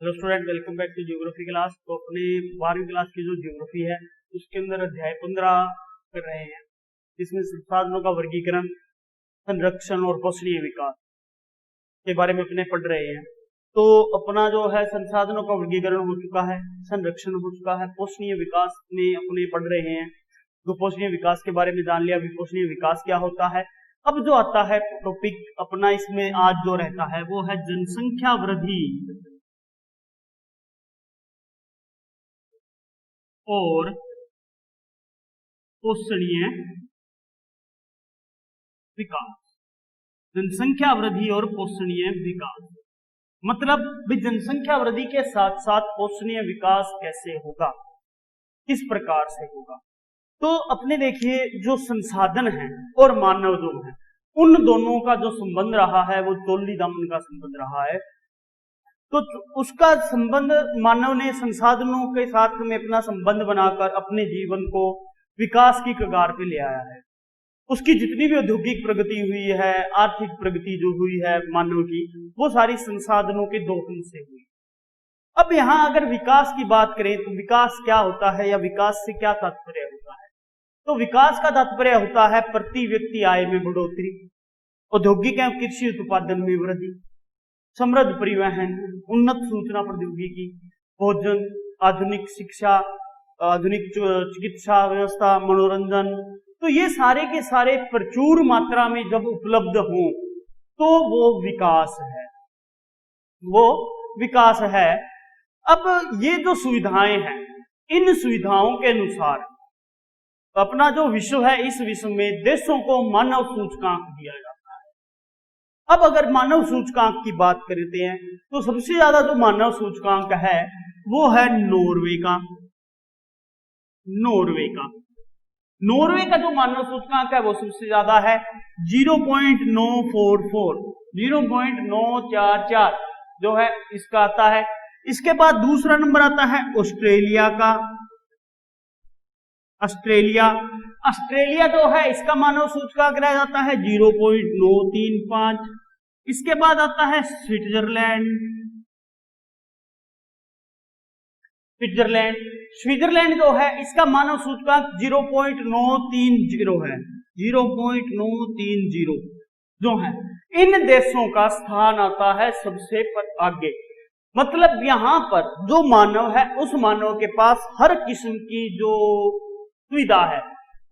Hello student, welcome back to geography class. तो अपने 12वीं क्लास की जो ज्योग्राफी है उसके अंदर अध्याय 15 कर रहे हैं, जिसमें संसाधनों का वर्गीकरण, संरक्षण और पोषणीय विकास के बारे में अपने पढ़ रहे हैं। तो अपना जो है संसाधनों का वर्गीकरण हो चुका है, संरक्षण हो चुका है, पोषणीय विकास में अपने पढ़ रहे हैं। तो पोषणीय विकास के बारे में जान लिया, अभी पोषणीय विकास क्या होता है। अब जो आता है टॉपिक अपना इसमें आज जो रहता है वो है जनसंख्या वृद्धि और पोषणीय विकास। जनसंख्या वृद्धि और पोषणीय विकास मतलब भी जनसंख्या वृद्धि के साथ साथ पोषणीय विकास कैसे होगा, किस प्रकार से होगा। तो अपने देखिए, जो संसाधन है और मानव जो है, उन दोनों का जो संबंध रहा है वो चोली दामन का संबंध रहा है। तो उसका संबंध मानव ने संसाधनों के साथ में अपना संबंध बनाकर अपने जीवन को विकास की कगार पे ले आया है। उसकी जितनी भी औद्योगिक प्रगति हुई है, आर्थिक प्रगति जो हुई है मानव की, वो सारी संसाधनों के दोहन से हुई। अब यहाँ अगर विकास की बात करें तो विकास क्या होता है या विकास से क्या तात्पर्य होता है। तो विकास का तात्पर्य होता है प्रति व्यक्ति आय में बढ़ोतरी, औद्योगिक एवं कृषि उत्पादन में वृद्धि, समृद्ध परिवहन, उन्नत सूचना प्रौद्योगिकी, भोजन, आधुनिक शिक्षा, आधुनिक चिकित्सा व्यवस्था, मनोरंजन। तो ये सारे के सारे प्रचुर मात्रा में जब उपलब्ध हो तो वो विकास है, वो विकास है। अब ये जो सुविधाएं हैं, इन सुविधाओं के अनुसार अपना जो विश्व है, इस विश्व में देशों को मानव सूचकांक दिया जाता है। अब अगर मानव सूचकांक की बात करते हैं तो सबसे ज्यादा जो मानव सूचकांक है वो है नॉर्वे का। नॉर्वे का जो मानव सूचकांक है वो सबसे ज्यादा है 0.944, 0.944 जो है इसका आता है। इसके बाद दूसरा नंबर आता है ऑस्ट्रेलिया का। ऑस्ट्रेलिया जो है इसका मानव सूचकांक रह जाता है 0.935। इसके बाद आता है स्विट्जरलैंड जो है इसका मानव सूचकांक 0.930 है, 0.930 जो है। इन देशों का स्थान आता है सबसे आगे। मतलब यहां पर जो मानव है उस मानव के पास हर किस्म की जो सुविधा है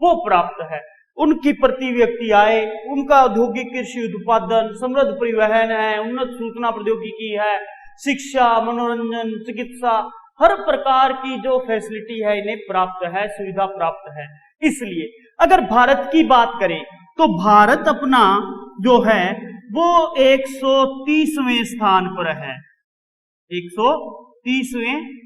वो प्राप्त है। उनकी प्रति व्यक्ति आय, उनका औद्योगिक कृषि उत्पादन, समृद्ध परिवहन है, उन्नत सूचना प्रौद्योगिकी है, शिक्षा, मनोरंजन, चिकित्सा, हर प्रकार की जो फैसिलिटी है इन्हें प्राप्त है, सुविधा प्राप्त है। इसलिए अगर भारत की बात करें तो भारत अपना जो है वो 130वें स्थान पर है, 130वें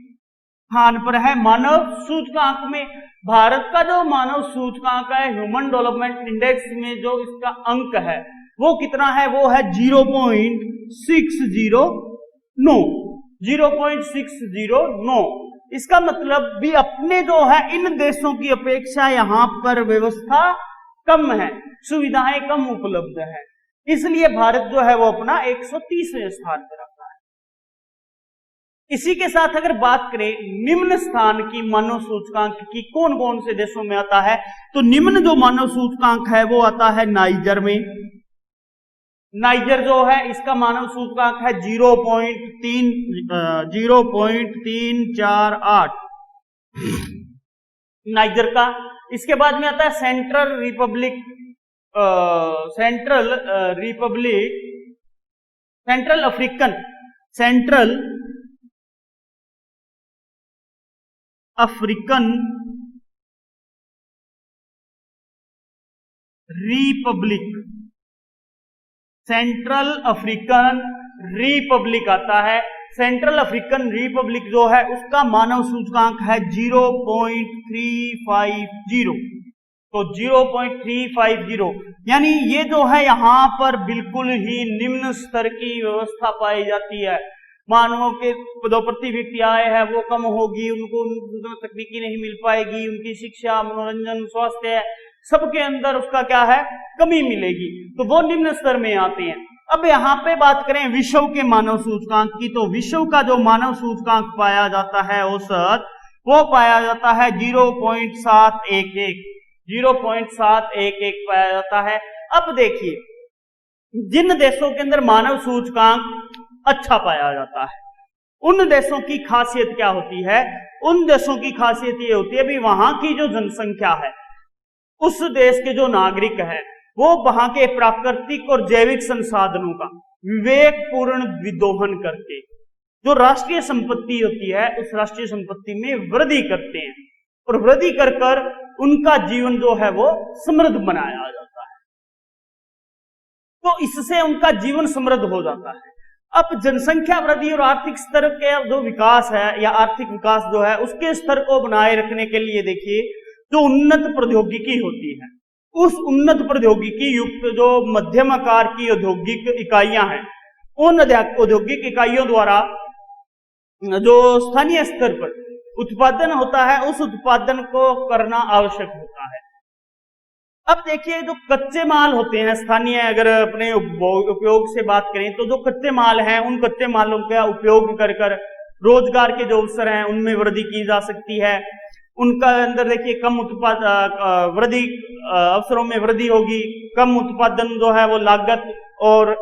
स्थान पर है मानव सूचकांक में। भारत का जो मानव सूचकांक है, ह्यूमन डेवलपमेंट इंडेक्स में जो इसका अंक है वो कितना है, वो है 0.609। इसका मतलब भी अपने जो है इन देशों की अपेक्षा यहाँ पर व्यवस्था कम है, सुविधाएं कम उपलब्ध है, इसलिए भारत जो है वो अपना 130वें स्थान पर आता है। इसी के साथ अगर बात करें निम्न स्थान की मानव सूचकांक की, कौन कौन से देशों में आता है, तो निम्न जो मानव सूचकांक है वो आता है नाइजर में। नाइजर जो है इसका मानव सूचकांक है 0.348 नाइजर का। इसके बाद में आता है सेंट्रल अफ्रीकन रिपब्लिक आता है। सेंट्रल अफ्रीकन रिपब्लिक जो है उसका मानव सूचकांक है 0.350। तो 0.350 यानी ये जो है यहाँ पर बिल्कुल ही निम्न स्तर की व्यवस्था पाई जाती है। मानवों के जो प्रति व्यक्ति आय है वो कम होगी, उनको तकनीकी नहीं मिल पाएगी, उनकी शिक्षा, मनोरंजन, स्वास्थ्य सबके अंदर उसका क्या है, कमी मिलेगी। तो वो निम्न स्तर में आते हैं। अब यहां पे बात करें विश्व के मानव सूचकांक की, तो विश्व का जो मानव सूचकांक पाया जाता है औसत, वो पाया जाता है 0.711, 0.711 पाया जाता है। अब देखिए, जिन देशों के अंदर मानव सूचकांक अच्छा पाया जाता है, उन देशों की खासियत क्या होती है? उन देशों की खासियत ये होती है भी वहां की जो जनसंख्या है, उस देश के जो नागरिक है, वो वहां के प्राकृतिक और जैविक संसाधनों का विवेकपूर्ण विदोहन करके जो राष्ट्रीय संपत्ति होती है, उस राष्ट्रीय संपत्ति में वृद्धि करते हैं, और वृद्धि कर कर उनका जीवन जो है वो समृद्ध बनाया जाता है। तो इससे उनका जीवन समृद्ध हो जाता है। अब जनसंख्या वृद्धि और आर्थिक स्तर के जो विकास है, या आर्थिक विकास जो है, उसके स्तर को बनाए रखने के लिए देखिए, जो उन्नत प्रौद्योगिकी होती है, उस उन्नत प्रौद्योगिकी युक्त जो मध्यम आकार की औद्योगिक इकाइयां हैं, उन औद्योगिक इकाइयों द्वारा जो स्थानीय स्तर पर उत्पादन होता है, उस उत्पादन को करना आवश्यक होता है। अब देखिए, जो कच्चे माल होते हैं स्थानीय, अगर अपने उपयोग से बात करें, तो जो कच्चे माल हैं, उन कच्चे मालों का उपयोग कर कर रोजगार के जो अवसर हैं उनमें वृद्धि की जा सकती है। उनका अंदर देखिए कम वृद्धि अवसरों में वृद्धि होगी, कम उत्पादन जो है वो लागत और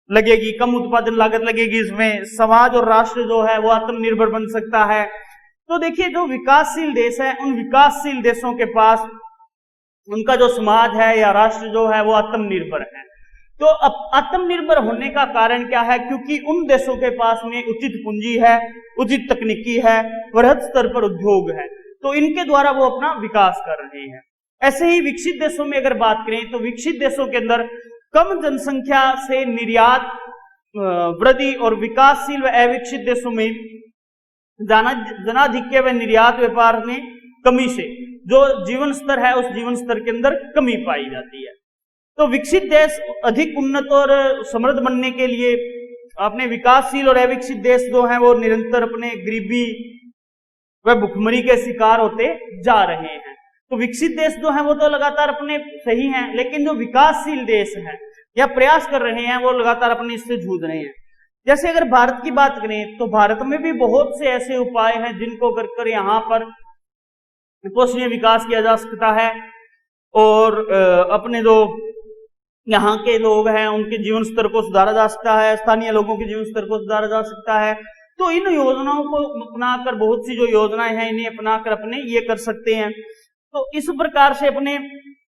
लगेगी, कम उत्पादन लागत लगेगी, इसमें समाज और राष्ट्र जो है वो आत्मनिर्भर बन सकता है। तो देखिए, जो विकासशील देश है, उन विकासशील देशों के पास उनका जो समाज है या राष्ट्र जो है वो आत्मनिर्भर है। तो अब आत्मनिर्भर होने का कारण क्या है? क्योंकि उन देशों के पास में उचित पूंजी है, उचित तकनीकी है, वृहद स्तर पर उद्योग है, तो इनके द्वारा वो अपना विकास कर रहे हैं। ऐसे ही विकसित देशों में अगर बात करें, तो विकसित देशों के अंदर कम जनसंख्या से निर्यात वृद्धि और विकासशील व अविकसित देशों में जनाधिक्य व निर्यात व्यापार में कमी से जो जीवन स्तर है, उस जीवन स्तर के अंदर कमी पाई जाती है। तो विकसित देश अधिक उन्नत और समृद्ध बनने के लिए अपने विकासशील और अविकसित देश जो हैं वो निरंतर अपने गरीबी व भुखमरी के शिकार होते जा रहे हैं। तो विकसित देश जो हैं वो तो लगातार अपने सही हैं, लेकिन जो विकासशील देश हैं या प्रयास कर रहे हैं, वो लगातार अपने इससे जूझ रहे हैं। जैसे अगर भारत की बात करें, तो भारत में भी बहुत से ऐसे उपाय हैं जिनको कर यहाँ पर पोषणीय विकास किया जा सकता है, और अपने जो यहाँ के लोग हैं उनके जीवन स्तर को सुधारा जा सकता है, स्थानीय लोगों के जीवन स्तर को सुधारा जा सकता है। तो इन योजनाओं को अपनाकर, बहुत सी जो योजनाएं हैं इन्हें अपनाकर अपने ये कर सकते हैं। तो इस प्रकार से अपने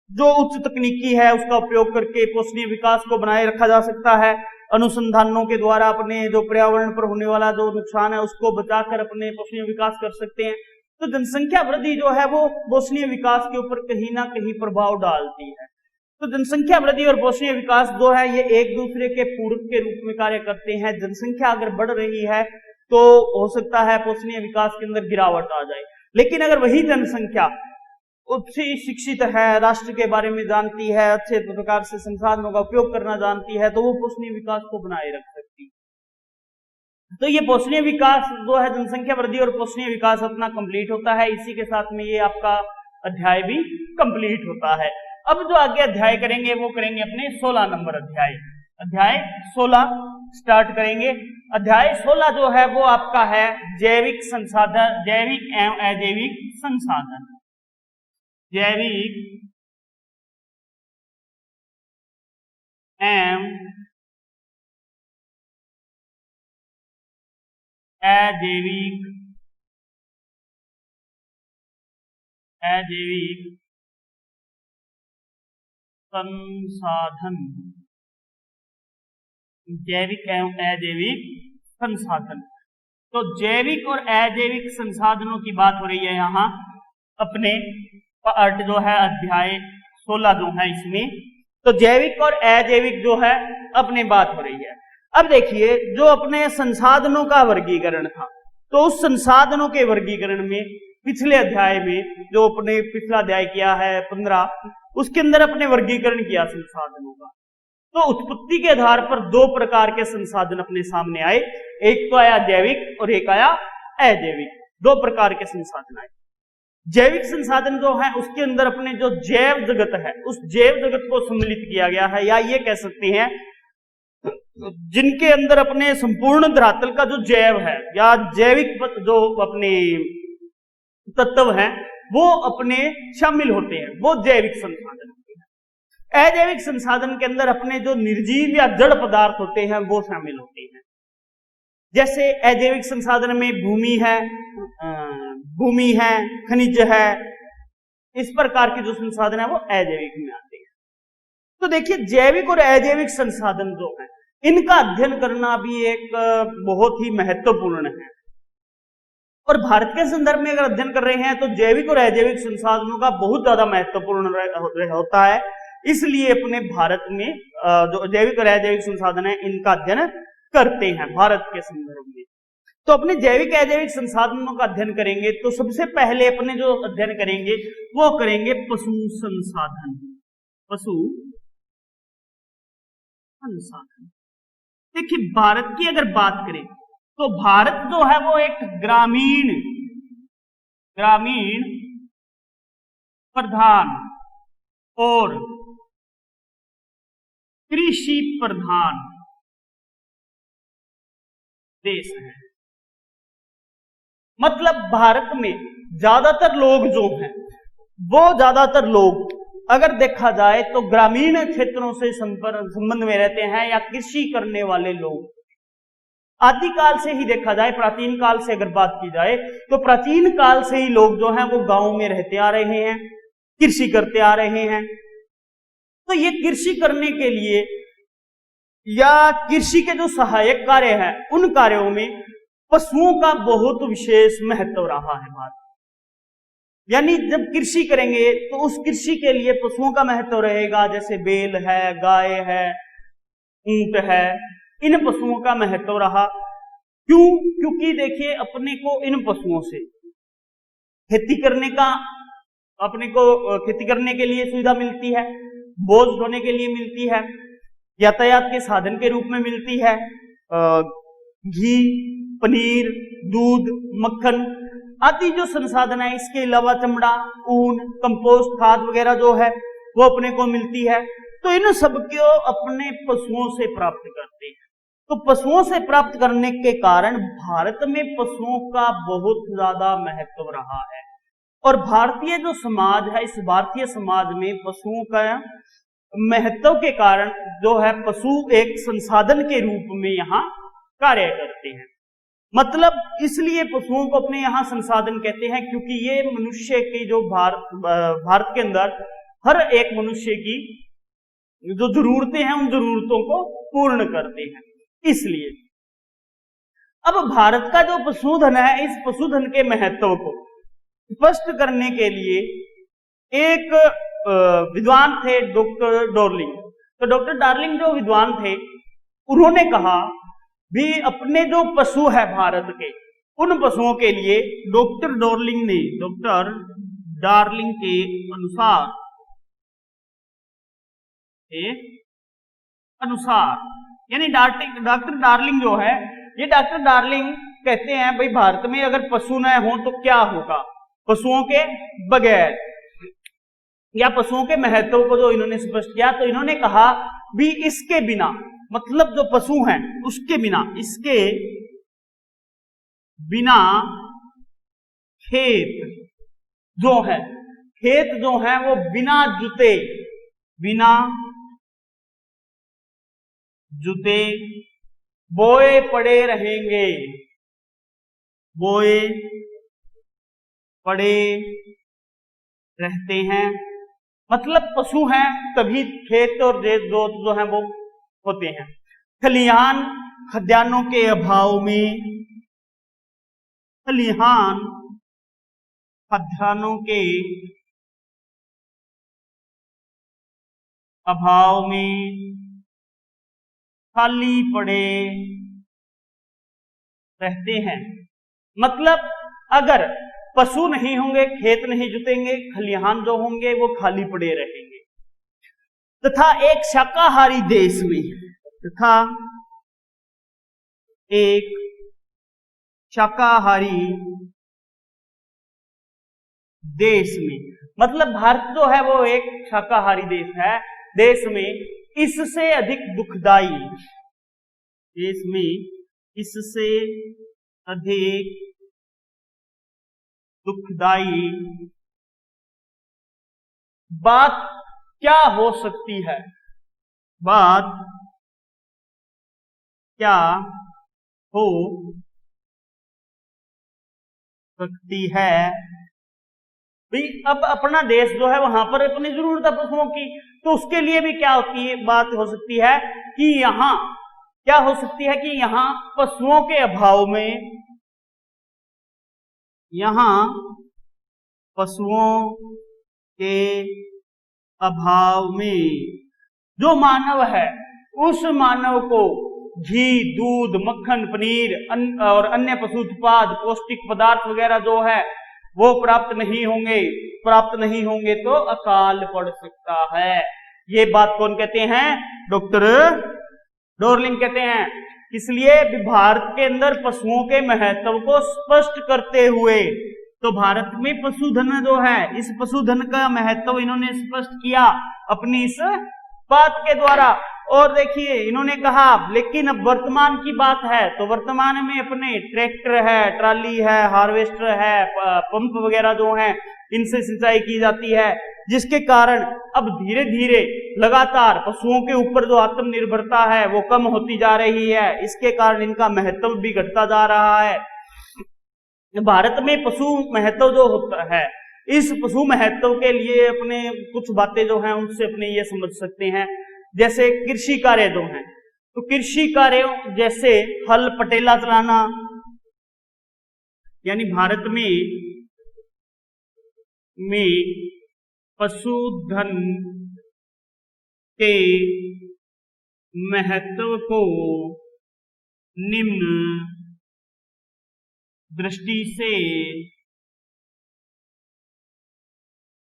जो उच्च तकनीकी है उसका उपयोग करके पोषणीय विकास को बनाए रखा जा सकता है। अनुसंधानों के द्वारा अपने जो पर्यावरण पर होने वाला जो नुकसान है उसको बचाकर अपने पोषणीय विकास कर सकते हैं। तो जनसंख्या वृद्धि जो है वो पोषणीय विकास के ऊपर कहीं ना कहीं प्रभाव डालती है। तो जनसंख्या वृद्धि और पोषणीय विकास जो है ये एक दूसरे के पूरक के रूप में कार्य करते हैं। जनसंख्या अगर बढ़ रही है तो हो सकता है पोषणीय विकास के अंदर गिरावट आ जाए, लेकिन अगर वही जनसंख्या उच्च शिक्षित है, राष्ट्र के बारे में जानती है, अच्छे प्रकार से संसाधनों का उपयोग करना जानती है, तो वो पोषणीय विकास को बनाए रख सकती है। तो ये पोषणीय विकास जो है, जनसंख्या वृद्धि और पोषणीय विकास अपना कंप्लीट होता है। इसी के साथ में ये आपका अध्याय भी कंप्लीट होता है। अब जो आगे अध्याय करेंगे वो करेंगे अपने 16 नंबर अध्याय 16 स्टार्ट करेंगे। अध्याय 16 जो है वो आपका है जैविक संसाधन, जैविक एवं अजैविक संसाधन। जैविक एवं अजैविक संसाधन, जैविक एवं अजैविक संसाधन। तो जैविक और अजैविक संसाधनों की बात हो रही है यहाँ अपने पार्ट जो है अध्याय 16 जो है इसमें। तो जैविक और अजैविक जो है अपने बात हो रही है। अब देखिए, जो अपने संसाधनों का वर्गीकरण था, तो उस संसाधनों के वर्गीकरण में पिछले अध्याय में जो अपने पिछला अध्याय किया है 15, उसके अंदर अपने वर्गीकरण किया संसाधनों का। तो उत्पत्ति के आधार पर 2 प्रकार के संसाधन अपने सामने आए, एक तो आया जैविक और एक आया अजैविक। 2 प्रकार के संसाधन आए। जैविक संसाधन जो है उसके अंदर अपने जो जैव जगत है, उस जैव जगत को सम्मिलित किया गया है, या ये कह सकते हैं जिनके अंदर अपने संपूर्ण धरातल का जो जैव है या जैविक जो अपने तत्व हैं वो अपने शामिल होते हैं, वो जैविक संसाधन होते हैं। अजैविक संसाधन के अंदर अपने जो निर्जीव या जड़ पदार्थ होते हैं वो शामिल होते हैं। जैसे अजैविक संसाधन में भूमि है, खनिज है, इस प्रकार के जो संसाधन है वो अजैविक में आते हैं। तो देखिए जैविक और अजैविक संसाधन जो है इनका अध्ययन करना भी एक बहुत ही महत्वपूर्ण है। और भारत के संदर्भ में अगर अध्ययन कर रहे हैं तो जैविक और अजैविक संसाधनों का बहुत ज्यादा महत्वपूर्ण होता है। इसलिए अपने भारत में जो जैविक और अजैविक संसाधन है इनका अध्ययन करते हैं भारत के संदर्भ में। तो अपने जैविक अजैविक संसाधनों का अध्ययन करेंगे तो सबसे पहले अपने जो अध्ययन करेंगे वो करेंगे पशु संसाधन। पशु संसाधन, देखिए भारत की अगर बात करें तो भारत जो है वो एक ग्रामीण प्रधान और कृषि प्रधान देश है। मतलब भारत में ज्यादातर लोग जो हैं वो ज्यादातर लोग अगर देखा जाए तो ग्रामीण क्षेत्रों से संबंध में रहते हैं या कृषि करने वाले लोग। आदिकाल से ही देखा जाए, प्राचीन काल से अगर बात की जाए तो प्राचीन काल से ही लोग जो हैं वो गांव में रहते आ रहे हैं, कृषि करते आ रहे हैं। तो ये कृषि करने के लिए या कृषि के जो सहायक कार्य हैं उन कार्यों में पशुओं का बहुत विशेष महत्व रहा है भारत। यानी जब कृषि करेंगे तो उस कृषि के लिए पशुओं का महत्व रहेगा, जैसे बैल है, गाय है, ऊंट है, इन पशुओं का महत्व रहा। क्यों? क्योंकि देखिए अपने को इन पशुओं से खेती करने के लिए सुविधा मिलती है, बोझ ढोने के लिए मिलती है, यातायात के साधन के रूप में मिलती है, घी, पनीर, दूध, मक्खन आदि जो संसाधन है। इसके अलावा चमड़ा, ऊन, कंपोस्ट खाद वगैरह जो है वो अपने को मिलती है। तो इन सब को अपने पशुओं से प्राप्त करते हैं। तो पशुओं से प्राप्त करने के कारण भारत में पशुओं का बहुत ज्यादा महत्व रहा है। और भारतीय जो समाज है, इस भारतीय समाज में पशुओं का महत्व के कारण जो है पशु एक संसाधन के रूप में यहाँ कार्य करते हैं। मतलब इसलिए पशुओं को अपने यहाँ संसाधन कहते हैं क्योंकि ये मनुष्य की जो भारत के अंदर हर एक मनुष्य की जो जरूरतें हैं उन जरूरतों को पूर्ण करते हैं। इसलिए अब भारत का जो पशुधन है, इस पशुधन के महत्व को स्पष्ट करने के लिए एक विद्वान थे डॉक्टर डार्लिंग। तो डॉक्टर डार्लिंग जो विद्वान थे उन्होंने कहा भी अपने जो पशु है भारत के उन पशुओं के लिए डॉक्टर डार्लिंग के अनुसार यानी डॉक्टर डार्लिंग जो है, ये डॉक्टर डार्लिंग कहते हैं भाई भारत में अगर पशु न हो तो क्या होगा, पशुओं के बगैर, या पशुओं के महत्व को जो इन्होंने स्पष्ट किया। तो इन्होंने कहा भी इसके बिना, मतलब जो पशु हैं उसके बिना, इसके बिना खेत जो है वो बिना जुते बोए पड़े रहेंगे, बोए पड़े रहते हैं। मतलब पशु हैं तभी खेत और जो है वो होते हैं। खलिहानों के अभाव में, खलिहानों के अभाव में खाली पड़े रहते हैं। मतलब अगर पशु नहीं होंगे, खेत नहीं जुतेंगे, खलिहान जो होंगे वो खाली पड़े रहेंगे। तथा एक शाकाहारी देश में, मतलब भारत जो है वो एक शाकाहारी देश है, देश में इससे अधिक दुखदाई देश में इससे अधिक दुखदाई बात क्या हो सकती है? बात क्या हो सकती है? भाई अब अपना देश जो है वहां पर अपनी जरूरत है पशुओं की, तो उसके लिए भी क्या होती है, बात हो सकती है कि यहां क्या हो सकती है कि यहां पशुओं के अभाव में, यहां पशुओं के अभाव में जो मानव है उस मानव को घी, दूध, मक्खन, पनीर और अन्य पशु उत्पाद, पौष्टिक पदार्थ वगैरह जो है वो प्राप्त नहीं होंगे तो अकाल पड़ सकता है। ये बात कौन कहते हैं? डॉक्टर डॉर्लिंग कहते हैं। इसलिए भारत के अंदर पशुओं के महत्व को स्पष्ट करते हुए, तो भारत में पशुधन जो है, इस पशुधन का महत्व इन्होंने स्पष्ट किया अपनी इस बात के द्वारा। और देखिए इन्होंने कहा, लेकिन अब वर्तमान की बात है तो वर्तमान में अपने ट्रैक्टर है, ट्राली है, हार्वेस्टर है, पंप वगैरह जो हैं इनसे सिंचाई की जाती है, जिसके कारण अब धीरे धीरे लगातार पशुओं के ऊपर जो आत्मनिर्भरता है वो कम होती जा रही है। इसके कारण इनका महत्व भी घटता जा रहा है। भारत में पशु महत्व जो होता है, इस पशु महत्व के लिए अपने कुछ बातें जो हैं उनसे अपने ये समझ सकते हैं। जैसे कृषि कार्य जो हैं, तो कृषि कार्यों जैसे हल पटेला चलाना, यानी भारत में पशुधन के महत्व को निम्न दृष्टि से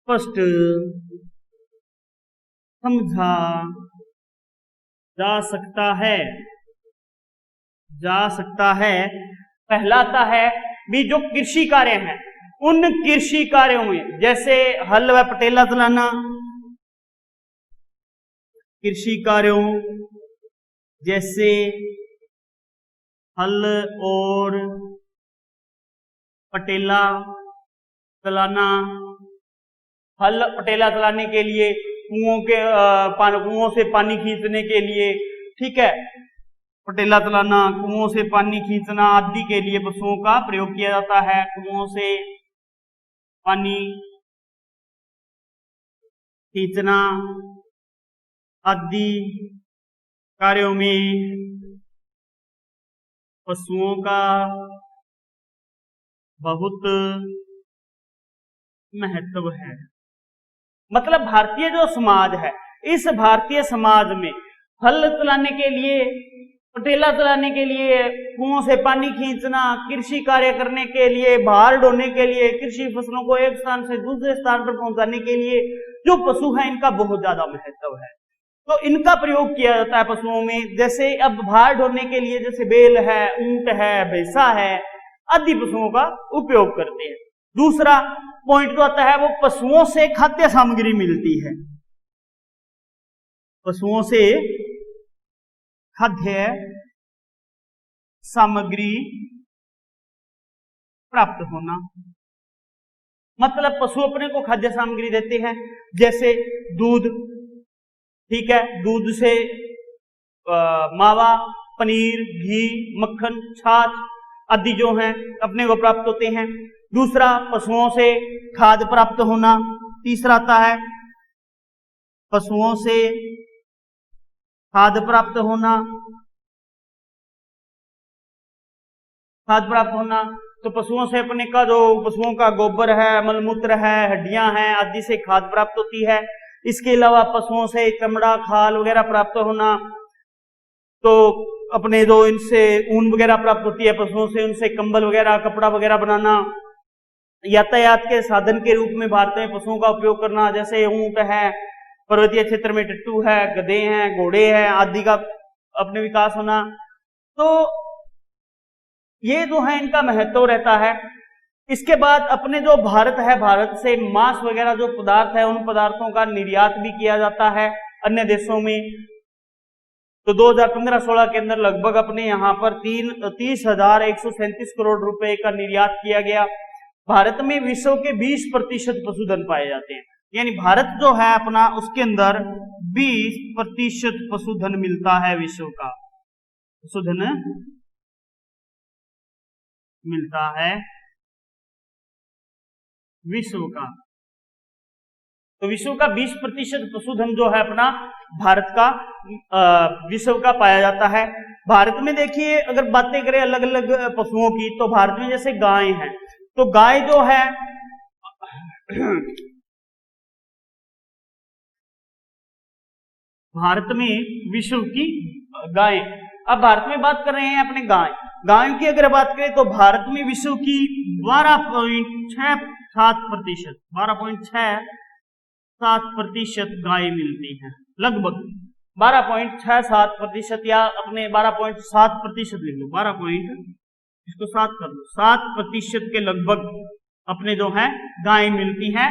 स्पष्ट समझा जा सकता है। पहलाता है भी जो कृषि कार्य हैं, उन कृषि कार्यों में जैसे हल व पटेला चलाना, कृषि कार्यों जैसे हल और पटेला चलाना, हल पटेला चलाने के लिए कुओं से पानी खींचने के लिए, ठीक है, पटेला चलाना, कुओं से पानी खींचना आदि के लिए पशुओं का प्रयोग किया जाता है। कुओं से पानी खींचना आदि कार्यों में पशुओं का बहुत महत्व है। मतलब भारतीय जो समाज है, इस भारतीय समाज में हल चलाने के लिए, पटेला चलाने के लिए, कुओं से पानी खींचना, कृषि कार्य करने के लिए, भार ढोने के लिए, कृषि फसलों को एक स्थान से दूसरे स्थान पर पहुंचाने के लिए जो पशु हैं इनका बहुत ज्यादा महत्व है। तो इनका प्रयोग किया जाता है पशुओं में। जैसे अब भार ढोने के लिए जैसे बैल है, ऊंट है, भैंसा है आदि पशुओं का उपयोग करते हैं। दूसरा पॉइंट जो आता है वो पशुओं से खाद्य सामग्री मिलती है। पशुओं से खाद्य सामग्री प्राप्त होना, मतलब पशु अपने को खाद्य सामग्री देते हैं। जैसे दूध, ठीक है, दूध से मावा, पनीर, घी, मक्खन, छाछ आदि जो हैं अपने को प्राप्त होते हैं। दूसरा पशुओं से खाद प्राप्त होना। तीसरा आता है पशुओं से खाद प्राप्त होना। खाद प्राप्त होना तो पशुओं से अपने का जो पशुओं का गोबर है, मलमूत्र है, हड्डियां हैं आदि से खाद प्राप्त होती है। इसके अलावा पशुओं से चमड़ा, खाल वगैरह प्राप्त होना, तो अपने जो इनसे ऊन वगैरह प्राप्त होती है पशुओं से, उनसे कंबल वगैरह, कपड़ा वगैरह बनाना। यातायात के साधन के रूप में भारत में पशुओं का उपयोग करना, जैसे ऊंट है, पर्वतीय क्षेत्र में टट्टू है, गधे हैं, घोड़े हैं आदि का अपने विकास होना। तो ये जो है इनका महत्व रहता है। इसके बाद अपने जो भारत है, भारत से मांस वगैरह जो पदार्थ है उन पदार्थों का निर्यात भी किया जाता है अन्य देशों में। तो 2015-16 के अंदर लगभग अपने यहाँ पर 30,137 करोड़ रुपए का निर्यात किया गया। भारत में विश्व के 20% पशुधन पाए जाते हैं, यानी भारत जो है अपना उसके अंदर 20% पशुधन मिलता है, विश्व का पशुधन मिलता है विश्व का। तो विश्व का 20% पशुधन जो है अपना भारत का विश्व का पाया जाता है। भारत में देखिए अगर बातें करें अलग अलग पशुओं की, तो भारत में जैसे गाय है, तो गाय जो है भारत में विश्व की गाय, अब भारत में बात कर रहे हैं अपने गाय की अगर बात करें तो भारत में विश्व की 12.67% गाय मिलती है, लगभग 12.67% या अपने 12.7% लिख लो, 7% के लगभग अपने जो है गाय मिलती है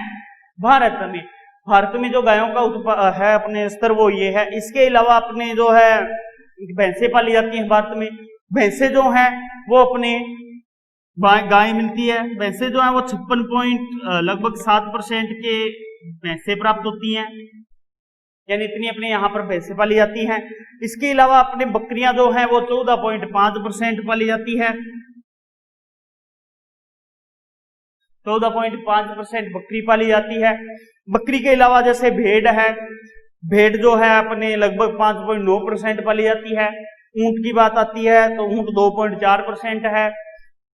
भारत में। भारत में जो गायों का है अपने स्तर वो ये है। इसके अलावा अपने जो है भैंसे पाली जाती हैं भारत में। भैंसे जो हैं वो अपने गाय मिलती है, भैंसे जो है वो 56 लगभग 7% के भैंसे प्राप्त होती हैं, यानी इतनी अपने यहाँ पर भैंसे पाली जाती हैं। इसके अलावा अपने बकरियां जो हैं वो 14.5% पाली जाती है, 14.5% बकरी पाली जाती है। बकरी के अलावा जैसे भेड़ है, भेड़ जो है अपने लगभग 5.9% पाली जाती है। ऊंट की बात आती है तो ऊंट 2.4% है।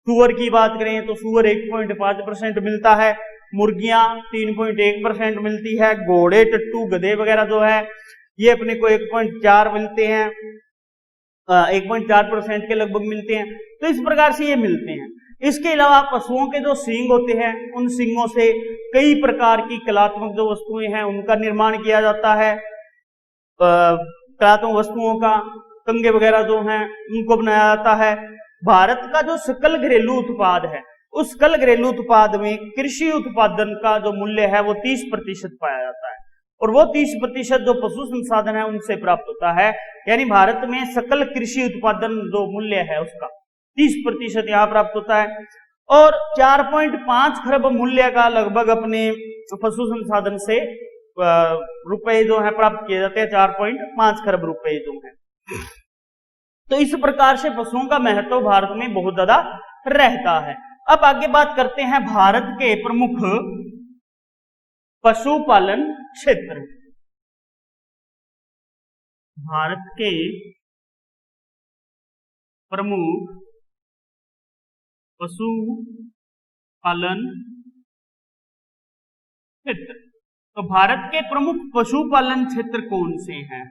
सूअर की बात करें तो सूअर 1.5% मिलता है। मुर्गियां 3.1% मिलती है। घोड़े, टट्टू, गधे वगैरह जो है ये अपने को 1.4 मिलते हैं, 1.4% के लगभग मिलते हैं। तो इस प्रकार से ये मिलते हैं। इसके अलावा पशुओं के जो सींग होते हैं उन सींगों से कई प्रकार की कलात्मक जो वस्तुएं हैं उनका निर्माण किया जाता है। कलात्मक वस्तुओं का कंगे वगैरह जो हैं उनको बनाया जाता है। भारत का जो सकल घरेलू उत्पाद है उस सकल घरेलू उत्पाद में कृषि उत्पादन का जो मूल्य है वो 30% पाया जाता है, और वो 30% जो पशु संसाधन है उनसे प्राप्त होता है। यानी भारत में सकल कृषि उत्पादन जो मूल्य है उसका 30% यहाँ प्राप्त होता है, और 4.5 खरब मूल्य का लगभग अपने पशु संसाधन से रुपए जो है प्राप्त किए जाते हैं, 4.5 खरब रुपए जो है। तो इस प्रकार से पशुओं का महत्व भारत में बहुत ज्यादा रहता है। अब आगे बात करते हैं भारत के प्रमुख पशुपालन क्षेत्र। भारत के प्रमुख पशुपालन क्षेत्र। तो भारत के प्रमुख पशुपालन क्षेत्र कौन से हैं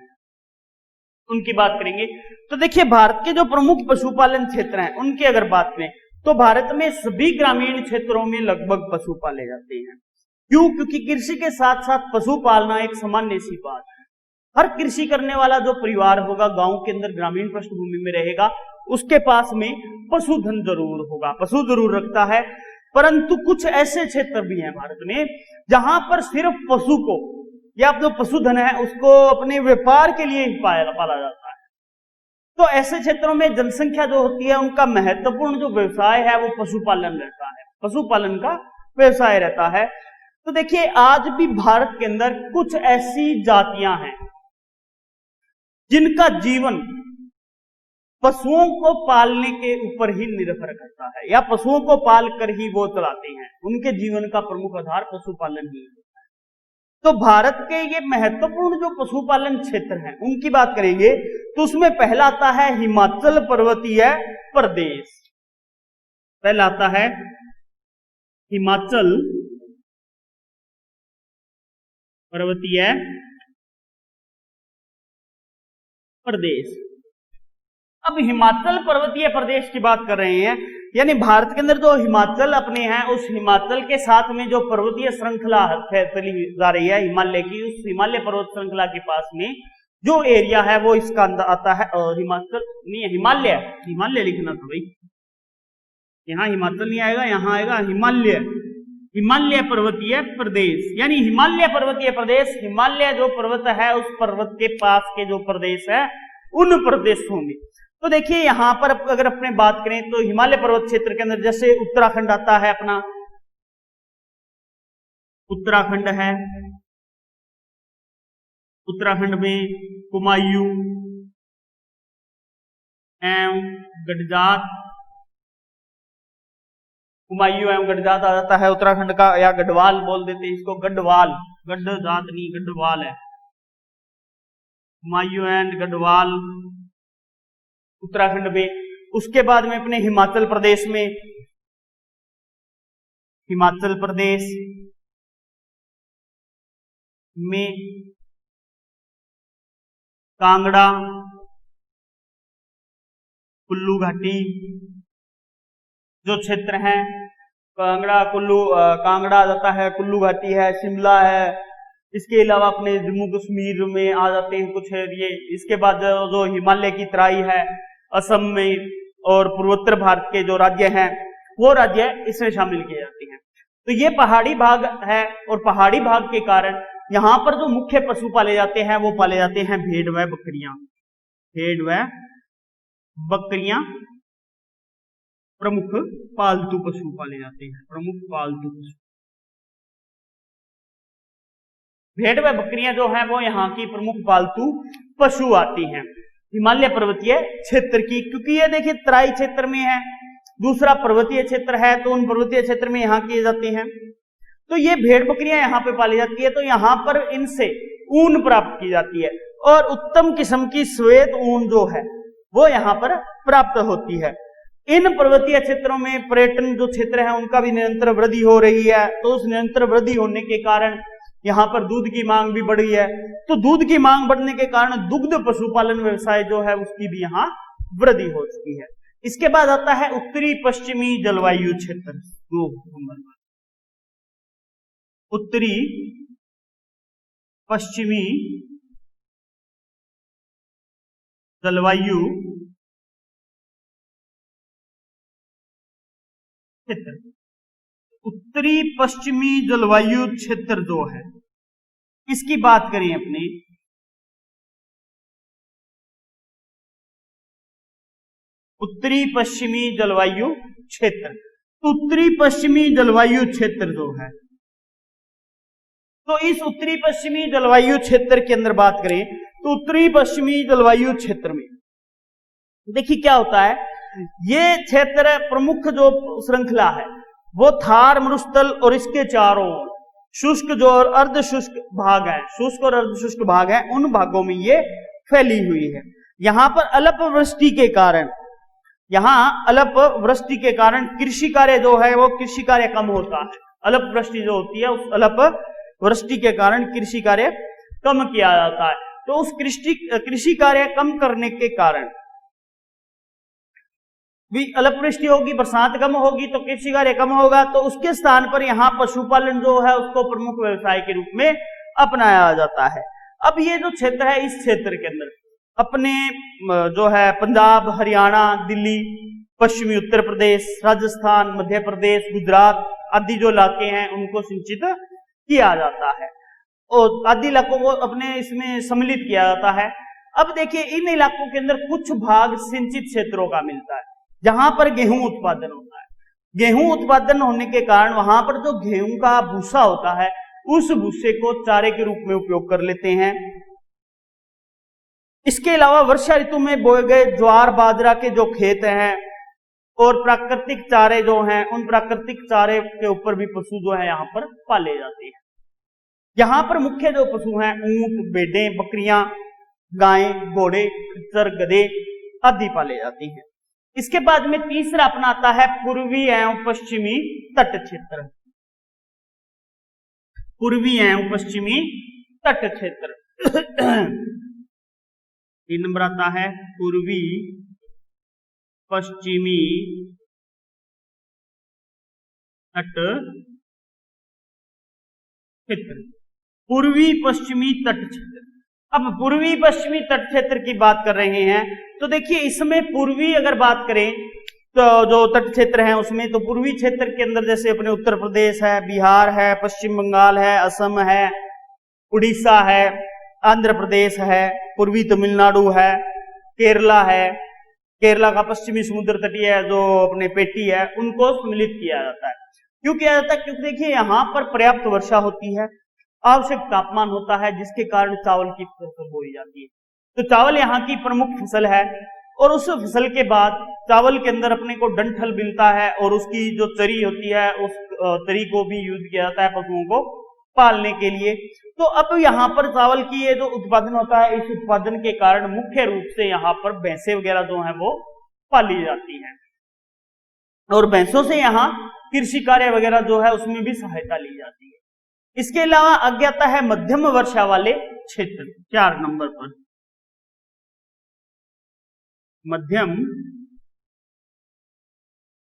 उनकी बात करेंगे। तो देखिए भारत के जो प्रमुख पशुपालन क्षेत्र हैं उनकी अगर बात करें तो भारत में सभी ग्रामीण क्षेत्रों में लगभग पशु पाले जाते हैं। क्यों? क्योंकि कृषि के साथ साथ पशु पालना एक सामान्य सी बात है। हर कृषि करने वाला जो परिवार होगा गांव के अंदर ग्रामीण पृष्ठभूमि में रहेगा उसके पास में पशुधन जरूर होगा, पशु जरूर रखता है। परंतु कुछ ऐसे क्षेत्र भी हैं भारत में जहां पर सिर्फ पशु को या जो पशुधन है उसको अपने व्यापार के लिए पाला जाता है। तो ऐसे क्षेत्रों में जनसंख्या जो होती है उनका महत्वपूर्ण जो व्यवसाय है वो पशुपालन रहता है, पशुपालन का व्यवसाय रहता है। तो देखिए आज भी भारत के अंदर कुछ ऐसी जातियां हैं जिनका जीवन पशुओं को पालने के ऊपर ही निर्भर करता है, या पशुओं को पाल कर ही वो चलाते हैं। उनके जीवन का प्रमुख आधार पशुपालन ही है। तो भारत के ये महत्वपूर्ण जो पशुपालन क्षेत्र हैं उनकी बात करेंगे तो उसमें पहला आता है हिमाचल पर्वतीय प्रदेश। पहला आता है हिमाचल पर्वतीय प्रदेश। अब हिमाचल पर्वतीय प्रदेश की बात कर रहे हैं, यानी भारत के अंदर जो हिमाचल अपने हैं उस हिमाचल के साथ में जो पर्वतीय श्रृंखला चली जा रही है हिमालय की, उस हिमालय पर्वत श्रृंखला के पास में जो एरिया है वो इसका अंदर आता है। हिमाचल नहीं, हिमालय लिखना था भाई, यहाँ हिमाचल नहीं आएगा, यहाँ आएगा हिमालय पर्वतीय प्रदेश। यानी हिमालय पर्वतीय प्रदेश, हिमालय जो पर्वत है उस पर्वत के पास के जो प्रदेश है उन प्रदेशों में। तो देखिए यहां पर अगर अपने बात करें तो हिमालय पर्वत क्षेत्र के अंदर जैसे उत्तराखंड आता है, अपना उत्तराखंड है, उत्तराखंड में कुमायूं एवं गडजात, कुमायूं एवं गडजात आ जाता है उत्तराखंड का, या गढ़वाल बोल देते हैं इसको, गढ़वाल, गढ़जात नहीं गढ़वाल है, कुमायूं एंड गढ़वाल उत्तराखंड में। उसके बाद में अपने हिमाचल प्रदेश में, हिमाचल प्रदेश में कांगड़ा, कुल्लू घाटी जो क्षेत्र हैं, कांगड़ा कुल्लू, कांगड़ा आ जाता है, कुल्लू घाटी है, शिमला है, इसके अलावा अपने जम्मू कश्मीर में आ जाते हैं कुछ एरिए। इसके बाद जो हिमालय की तराई है असम में और पूर्वोत्तर भारत के जो राज्य हैं वो राज्य इसमें शामिल किए जाते हैं। तो ये पहाड़ी भाग है और पहाड़ी भाग के कारण यहां पर जो मुख्य पशु पाले जाते हैं वो पाले जाते हैं भेड़ व बकरियां, भेड़ व बकरियां प्रमुख पालतू पशु पाले जाते हैं, प्रमुख पालतू पशु। भेड़ व बकरियां जो है वो यहाँ की प्रमुख पालतू पशु आती हैं हिमालय पर्वतीय क्षेत्र की, क्योंकि ये देखिए तराई क्षेत्र में है, दूसरा पर्वतीय क्षेत्र है, तो उन पर्वतीय क्षेत्र में यहाँ किए जाते हैं। तो ये भेड़ बकरियां यहाँ पे पाली जाती है, तो यहाँ पर इनसे ऊन प्राप्त की जाती है और उत्तम किस्म की श्वेत ऊन जो है वो यहाँ पर प्राप्त होती है। इन पर्वतीय क्षेत्रों में पर्यटन जो क्षेत्र है उनका भी निरंतर वृद्धि हो रही है, तो उस निरंतर वृद्धि होने के कारण यहाँ पर दूध की मांग भी बढ़ी है, तो दूध की मांग बढ़ने के कारण दुग्ध पशुपालन व्यवसाय जो है उसकी भी यहाँ वृद्धि हो चुकी है। इसके बाद आता है उत्तरी पश्चिमी जलवायु क्षेत्र, उत्तरी पश्चिमी जलवायु क्षेत्र। उत्तरी पश्चिमी जलवायु क्षेत्र जो है इसकी बात करें अपने, उत्तरी पश्चिमी जलवायु क्षेत्र, उत्तरी पश्चिमी जलवायु क्षेत्र जो है, तो इस उत्तरी पश्चिमी जलवायु क्षेत्र के अंदर बात करें तो उत्तरी पश्चिमी जलवायु क्षेत्र में देखिए क्या होता है, ये क्षेत्र प्रमुख जो श्रृंखला है वो थार मरुस्थल और इसके चारों ओर शुष्क जो और अर्ध शुष्क भाग है, शुष्क और अर्ध शुष्क भाग है, उन भागों में ये फैली हुई है। यहां पर अल्प वृष्टि के कारण, यहां अल्प वृष्टि के कारण कृषि कार्य जो है वो कृषि कार्य कम होता है। अल्प वृष्टि जो होती है उस अल्प वृष्टि के कारण कृषि कार्य कम किया जाता है, तो उस कृषि कार्य कम करने के कारण भी अल्प वृष्टि होगी, बरसात कम होगी तो कृषि कार्य कम होगा, तो उसके स्थान पर यहाँ पशुपालन जो है उसको प्रमुख व्यवसाय के रूप में अपनाया जाता है। अब ये जो क्षेत्र है इस क्षेत्र के अंदर अपने जो है पंजाब, हरियाणा, दिल्ली, पश्चिमी उत्तर प्रदेश, राजस्थान, मध्य प्रदेश, गुजरात आदि जो इलाके हैं उनको सिंचित किया जाता है और आदि इलाकों को अपने इसमें सम्मिलित किया जाता है। अब देखिए इन इलाकों के अंदर कुछ भाग सिंचित क्षेत्रों का मिलता है जहां पर गेहूं उत्पादन होता है। गेहूं उत्पादन होने के कारण वहां पर जो गेहूं का भूसा होता है उस भूसे को चारे के रूप में उपयोग कर लेते हैं। इसके अलावा वर्षा ऋतु में बोए गए ज्वार बाजरा के जो खेत हैं और प्राकृतिक चारे जो हैं उन प्राकृतिक चारे के ऊपर भी पशु जो है यहाँ पर पाले जाते हैं। यहाँ पर मुख्य जो पशु हैं ऊंट, भेड़ें, बकरियां, गायें, घोड़े, खच्चर, गधे आदि पाले जाते हैं। इसके बाद में तीसरा अपना आता है पूर्वी एवं पश्चिमी तट क्षेत्र, पूर्वी एवं पश्चिमी तट क्षेत्र। 3 नंबर आता है पूर्वी पश्चिमी तट क्षेत्र, पूर्वी पश्चिमी तट क्षेत्र। अब पूर्वी पश्चिमी तट क्षेत्र की बात कर रहे हैं तो देखिए इसमें पूर्वी अगर बात करें तो जो तट क्षेत्र है उसमें तो पूर्वी क्षेत्र के अंदर जैसे अपने उत्तर प्रदेश है, बिहार है, पश्चिम बंगाल है, असम है, उड़ीसा है, आंध्र प्रदेश है, पूर्वी तमिलनाडु है, केरला है, केरला का पश्चिमी समुद्र तटीय जो अपने पेटी है, उनको सम्मिलित किया जाता है। क्यों किया जाता है? क्योंकि देखिए यहाँ पर पर्याप्त वर्षा होती है, आवश्यक तापमान होता है, जिसके कारण चावल की फसल बोई जाती है। तो चावल यहाँ की प्रमुख फसल है, और उस फसल के बाद चावल के अंदर अपने को डंठल मिलता है, और उसकी जो तरी होती है उस तरी को भी यूज किया जाता है पशुओं को पालने के लिए। तो अब यहाँ पर चावल की ये जो उत्पादन होता है, इस उत्पादन के कारण मुख्य रूप से यहाँ पर भैंसे वगैरह जो है वो पाली जाती हैं, और भैंसों से यहाँ कृषि कार्य वगैरह जो है उसमें भी सहायता ली जाती है। इसके अलावा आगे आता है मध्यम वर्षा वाले क्षेत्र, 4 नंबर पर। मध्यम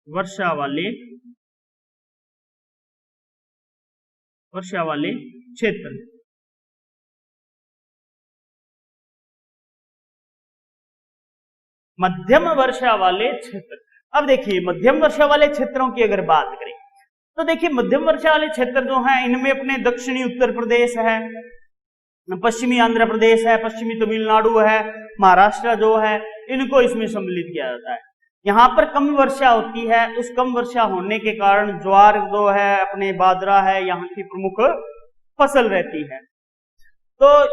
वर्षा वाले क्षेत्र। मध्यम वर्षा वाले क्षेत्र। अब देखिए मध्यम वर्षा वाले क्षेत्रों की अगर बात करें तो देखिए मध्यम वर्षा वाले क्षेत्र जो हैं इनमें अपने दक्षिणी उत्तर प्रदेश है, पश्चिमी आंध्र प्रदेश है, पश्चिमी तमिलनाडु है, महाराष्ट्र जो है, इनको इसमें सम्मिलित किया जाता है। यहाँ पर कम वर्षा होती है, उस कम वर्षा होने के कारण ज्वार जो है, अपने बाजरा है, यहाँ की प्रमुख फसल रहती है। तो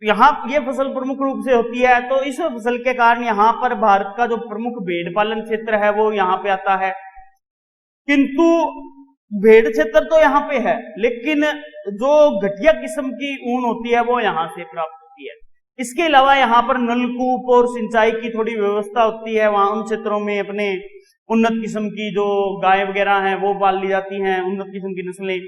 यहाँ ये फसल प्रमुख रूप से होती है, तो इस फसल के कारण यहाँ पर भारत का जो प्रमुख भेड़ पालन क्षेत्र है वो यहाँ पे आता है। किंतु भेड़ क्षेत्र तो यहाँ पे है, लेकिन जो घटिया किस्म की ऊन होती है वो यहाँ से प्राप्त होती है। इसके अलावा यहाँ पर नलकूप और सिंचाई की थोड़ी व्यवस्था होती है, वहां उन क्षेत्रों में अपने उन्नत किस्म की जो गाय वगैरह हैं वो पाल ली जाती हैं, उन्नत किस्म की नस्लें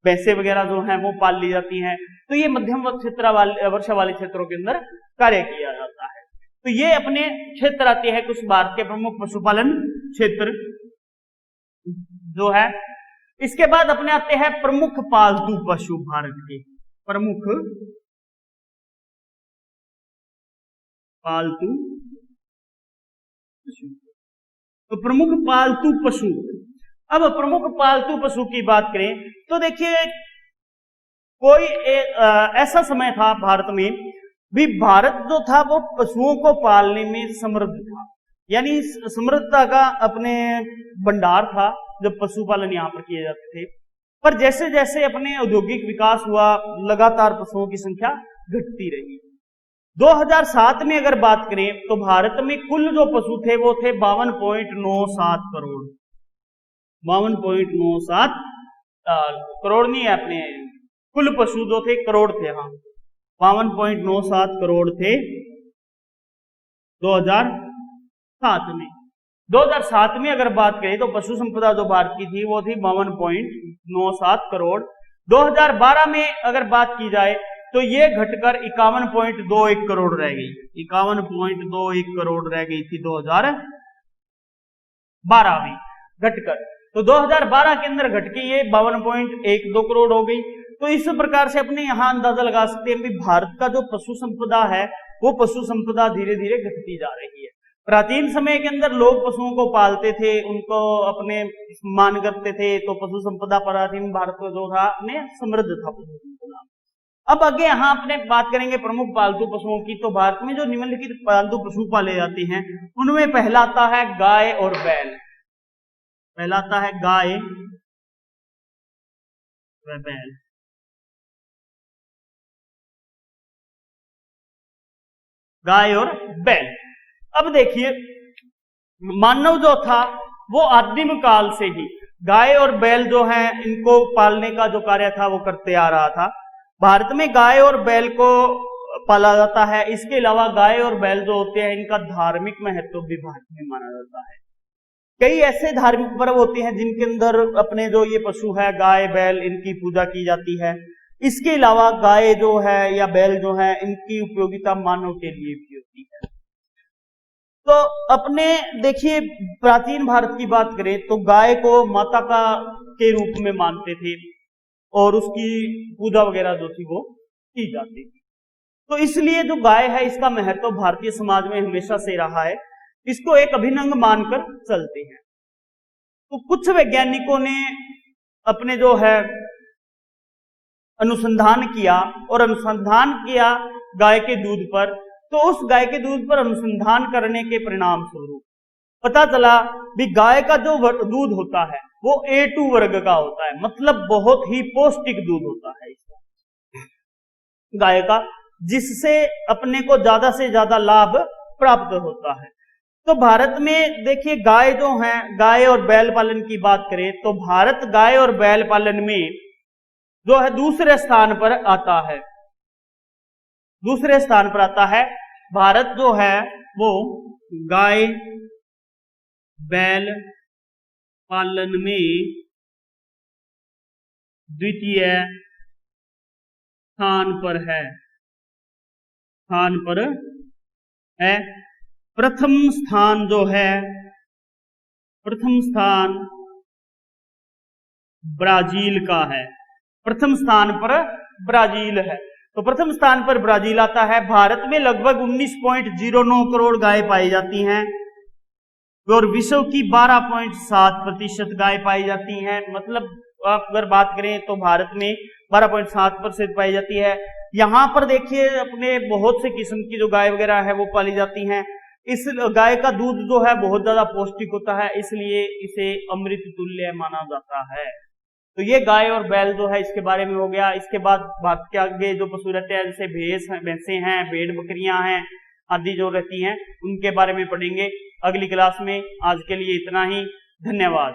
भैंसे वगैरह जो हैं वो पाल ली जाती हैं। तो ये मध्यम वर्षा वाले क्षेत्रों के अंदर कार्य किया जाता है। तो ये अपने क्षेत्र आते हैं कुछ भारत के प्रमुख पशुपालन क्षेत्र जो है। इसके बाद अपने आते हैं प्रमुख पालतू पशु, भारत के प्रमुख पालतू पशु। तो प्रमुख पालतू पशु, अब प्रमुख पालतू पशु की बात करें तो देखिए कोई ऐसा समय था भारत में भी, भारत जो था वो पशुओं को पालने में समृद्ध था, यानी समृद्धता का अपने भंडार था जब पशुपालन यहाँ पर किए जाते थे। पर जैसे जैसे अपने औद्योगिक विकास हुआ, लगातार पशुओं की संख्या घटती रही। 2007 में अगर बात करें तो भारत में कुल जो पशु थे वो थे 52.97 करोड़। 52.97 करोड़ नहीं है, अपने कुल पशु जो थे करोड़ थे, हाँ 52.97 करोड़ थे 2007 में। 2007 में अगर बात करें तो पशु संपदा जो भारत की थी वो थी 52.97 करोड़। 2012 में अगर बात की जाए तो ये घटकर 51.21 करोड़ रह गई, 51.21 करोड़ रह गई थी 2012 में घटकर। तो 2012 के अंदर घट के ये 52.12 करोड़ हो गई। तो इस प्रकार से अपने यहां अंदाजा लगा सकते हैं कि भारत का जो पशु संपदा है वो पशु संपदा धीरे धीरे घटती जा रही है। प्राचीन समय के अंदर लोग पशुओं को पालते थे, उनको अपने मान करते थे, तो पशु संपदा प्राचीन भारत का जो था अपने समृद्ध था पशु संपदा। अब आगे यहाँ अपने बात करेंगे प्रमुख पालतू पशुओं की। तो भारत में जो निम्नलिखित पालतू पशु पाले जाते हैं उनमें पहला आता है गाय और बैल। पहला आता है गाय व बैल। गाय और बैल। अब देखिए मानव जो था वो आदिम काल से ही गाय और बैल जो है इनको पालने का जो कार्य था वो करते आ रहा था। भारत में गाय और बैल को पाला जाता है। इसके अलावा गाय और बैल जो होते हैं इनका धार्मिक महत्व भी भारत में माना जाता है। कई ऐसे धार्मिक पर्व होते हैं जिनके अंदर अपने जो ये पशु है गाय बैल इनकी पूजा की जाती है। इसके अलावा गाय जो है या बैल जो है इनकी उपयोगिता मानव के लिए भी होती है। तो अपने देखिए प्राचीन भारत की बात करें तो गाय को माता का के रूप में मानते थे और उसकी पूजा वगैरह जो थी वो की जाती थी। तो इसलिए जो गाय है इसका महत्व भारतीय समाज में हमेशा से रहा है, इसको एक अभिन्न अंग मानकर चलते हैं। तो कुछ वैज्ञानिकों ने अपने जो है अनुसंधान किया गाय के दूध पर। तो उस गाय के दूध पर अनुसंधान करने के परिणाम स्वरूप पता चला भी गाय का जो दूध होता है वो A2 वर्ग का होता है, मतलब बहुत ही पौष्टिक दूध होता है इसका गाय का, जिससे अपने को ज्यादा से ज्यादा लाभ प्राप्त होता है। तो भारत में देखिए गाय जो है, गाय और बैल पालन की बात करें तो भारत गाय और बैल पालन में जो है दूसरे स्थान पर आता है, दूसरे स्थान पर आता है। भारत जो है वो गाय बैल पालन में द्वितीय स्थान पर है, स्थान पर है। प्रथम स्थान जो है, प्रथम स्थान ब्राजील का है, प्रथम स्थान पर ब्राजील है। तो प्रथम स्थान पर ब्राजील आता है। भारत में लगभग 19.09 करोड़ गाय पाई जाती हैं और विश्व की 12.7% गाय पाई जाती हैं। मतलब आप अगर बात करें तो भारत में 12.7% पाई जाती है। यहां पर देखिए अपने बहुत से किस्म की जो गाय वगैरह है वो पाली जाती हैं। इस गाय का दूध जो है बहुत ज्यादा पौष्टिक होता है, इसलिए इसे अमृत तुल्य माना जाता है। तो ये गाय और बैल जो है इसके बारे में हो गया। इसके बाद बात के आगे जो पशु रहते हैं जैसे भैंसे हैं, भेड़ बकरियां हैं आदि जो रहती हैं उनके बारे में पढ़ेंगे अगली क्लास में। आज के लिए इतना ही, धन्यवाद।